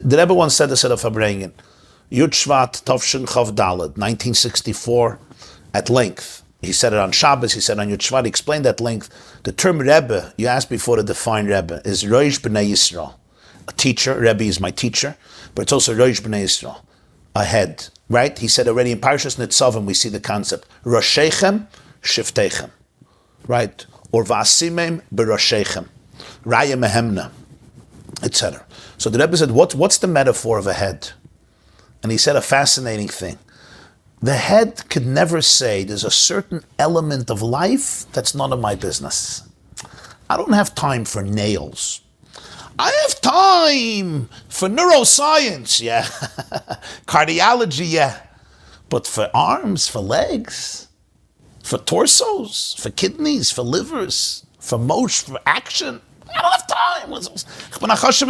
The Rebbe once said this at a Farbrengen, Yud Shvat Tovshin Chav Daled, 1964, at length. He said it on Shabbos, he said on Yud Shvat, he explained at length. The term Rebbe, you asked before to define Rebbe, is Rosh B'nai Yisrael. A teacher, Rebbe is my teacher, but it's also Rosh B'nai Yisrael, a head, right? He said already in Parshas Nitzavim we see the concept, Roshechem, Shiftechem, right? Or Vasimem B'Roshechem, Raya Mehemna, etc. So the Rebbe said, what's the metaphor of a head? And he said a fascinating thing. The head could never say there's a certain element of life that's none of my business. I don't have time for nails. I have time for neuroscience, yeah. Cardiology, yeah. But for arms, for legs, for torsos, for kidneys, for livers, for motion, for action, I don't have time. I'm a chashiv.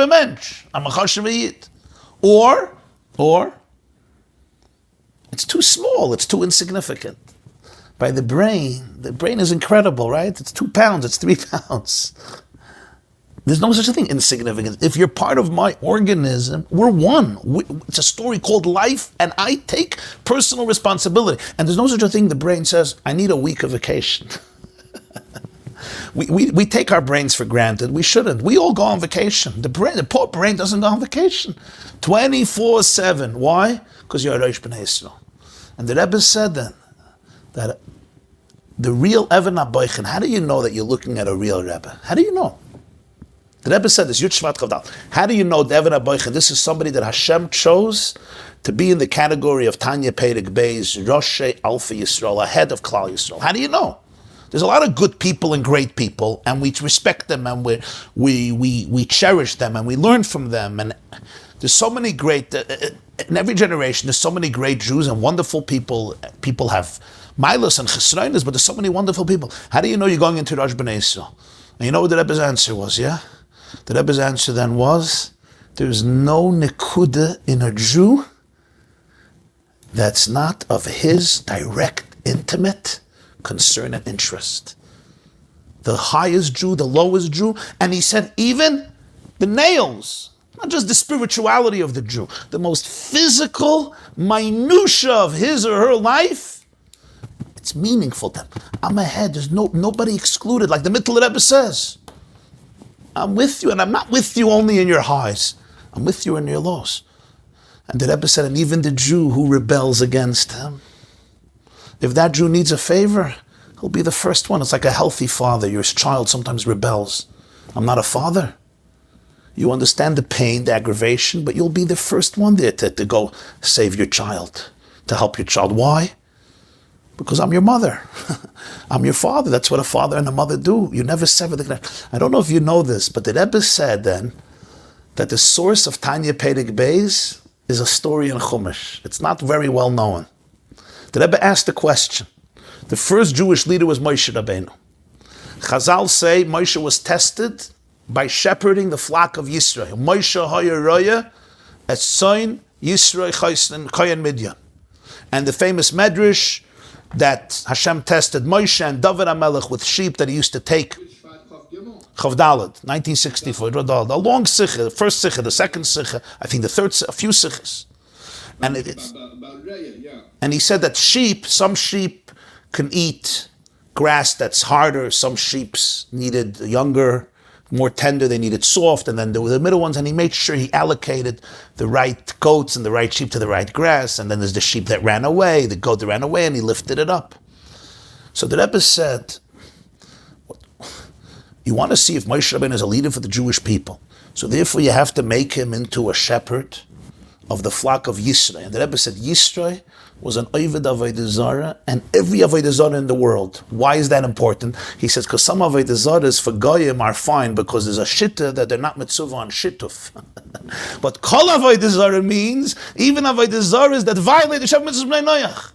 Or it's too small, it's too insignificant. By the brain is incredible, right? It's 2 pounds, it's 3 pounds. There's no such a thing, insignificant. If you're part of my organism, we're one. It's a story called life, and I take personal responsibility. And there's no such a thing, the brain says, I need a week of vacation. We take our brains for granted. We shouldn't. We all go on vacation. The poor brain doesn't go on vacation. 24/7. Why? Because you're a Rosh B'nai Yisrael. And the Rebbe said then that the real Even HaBoichen, how do you know that you're looking at a real Rebbe? How do you know? The Rebbe said this, Yud Shvat Chavdal. How do you know the Even HaBoichen? This is somebody that Hashem chose to be in the category of Tanya Perek Beis, Roshei Alpha Yisrael, a head of Klal Yisrael. How do you know? There's a lot of good people and great people, and we respect them, and we cherish them, and we learn from them. And there's so many great, in every generation, there's so many great Jews and wonderful people. People have milos and chesronos, but there's so many wonderful people. How do you know you're going into Rosh B'nai Yisrael? And you know what the Rebbe's answer was, yeah? The Rebbe's answer then was, there's no nekuda in a Jew that's not of his direct, intimate concern and interest. The highest Jew, the lowest Jew, and he said even the nails, not just the spirituality of the Jew, the most physical minutia of his or her life, it's meaningful to them. I'm ahead, there's nobody excluded, like the Mittel Rebbe says. I'm with you, and I'm not with you only in your highs, I'm with you in your lows. And the Rebbe said, and even the Jew who rebels against him, if that Jew needs a favor, he'll be the first one. It's like a healthy father. Your child sometimes rebels. I'm not a father. You understand the pain, the aggravation, but you'll be the first one there to go save your child, to help your child. Why? Because I'm your mother. I'm your father. That's what a father and a mother do. You never sever the connection. I don't know if you know this, but the Rebbe said then that the source of Tanya Perek Beis is a story in Chumash. It's not very well known. The Rebbe asked a question. The first Jewish leader was Moshe Rabbeinu. Chazal say Moshe was tested by shepherding the flock of Yisrael. Moshe haya roya as son Yisrael chayin Midyan. And the famous medrash that Hashem tested Moshe and David HaMelech with sheep that he used to take. Chavdalad, 1964. A long sikha, the first sikha, the second sikha, I think the third, a few sikhas. And it is. And he said that some sheep can eat grass that's harder, some sheep needed younger, more tender, they needed soft, and then there were the middle ones, and he made sure he allocated the right goats and the right sheep to the right grass, and then there's the sheep that ran away, the goat that ran away, and he lifted it up. So the Rebbe said, you want to see if Moshe Rabbeinu is a leader for the Jewish people, so therefore you have to make him into a shepherd of the flock of Yisrael. And the Rebbe said Yisrael was an Oved Avodah Zarah, and every Avodah Zarah in the world. Why is that important? He says, because some Avodah Zarahs for Goyim are fine, because there's a shitta that they're not mitzvah on shittuf. But Kol Avodah Zarah means, even Avodah Zarahs that violate the Shem mitzvahs b'nei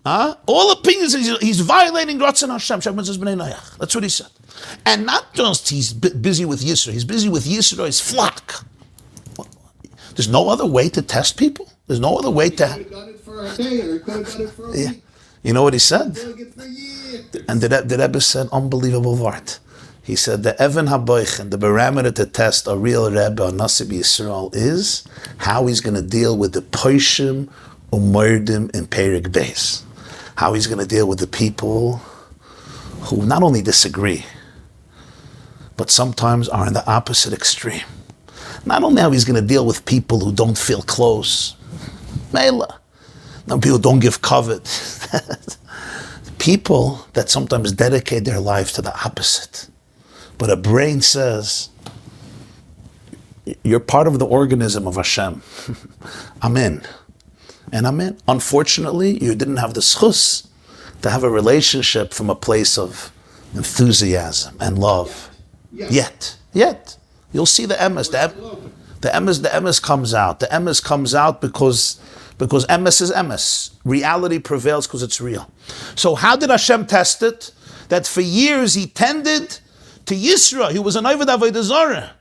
Noach. All opinions, he's violating Ratzon Hashem, Shem mitzvahs b'nei Noach. That's what he said. And not just he's busy with Yisrael, he's busy with Yisrael's flock. There's no other way to test people. There's no other way to. He could have done it for a day, or he could have done it for a week. You know what he said? And the Rebbe said, unbelievable word. He said the Evan HaBoichen, the barometer to test a real Rebbe or Nasi Yisrael is how he's going to deal with the Poishim Umordim in Perik Beis. How he's going to deal with the people who not only disagree, but sometimes are in the opposite extreme. Not only how he's going to deal with people who don't feel close, Mela. Now people don't give covet. People that sometimes dedicate their life to the opposite. But a brain says, you're part of the organism of Hashem. I'm in. And I'm in. Unfortunately, you didn't have the schus to have a relationship from a place of enthusiasm and love. Yet. You'll see the emes. The emes comes out. The emes comes out because emes is emes. Reality prevails because it's real. So how did Hashem test it? That for years he tended to Yisra. He was an Ovid Avodah Zarah.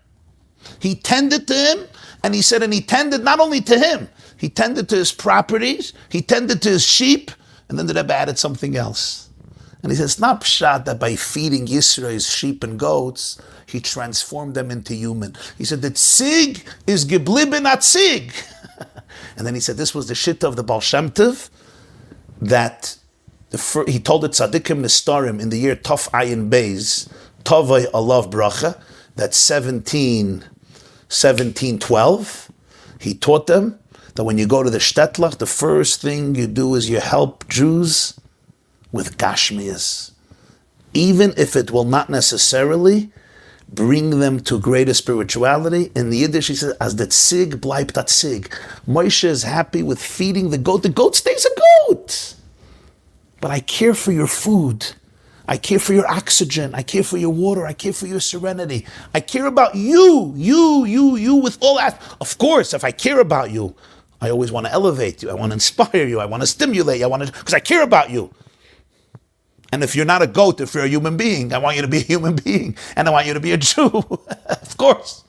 He tended to him, and he said, and he tended not only to him, he tended to his properties, he tended to his sheep, and then the Rebbe added something else. And he says, it's not pshat that by feeding Yisra his sheep and goats, he transformed them into human. He said, the tzig is gebliben atzig. And then he said, this was the shitta of the Baal Shem Tov, that he told it tzadikim nistarim in the year Tov Ayin Beis, Tovay Alav Bracha, that's 1712. He taught them that when you go to the Shtetler, the first thing you do is you help Jews with Gashmias, even if it will not necessarily bring them to greater spirituality. In the Yiddish, he says, as the tzig bleibt dat tzig. Moshe is happy with feeding the goat. The goat stays a goat. But I care for your food. I care for your oxygen. I care for your water. I care for your serenity. I care about you with all that. Of course, if I care about you, I always want to elevate you. I want to inspire you. I want to stimulate you. Because I care about you. And if you're not a goat, if you're a human being, I want you to be a human being. And I want you to be a Jew. Of course.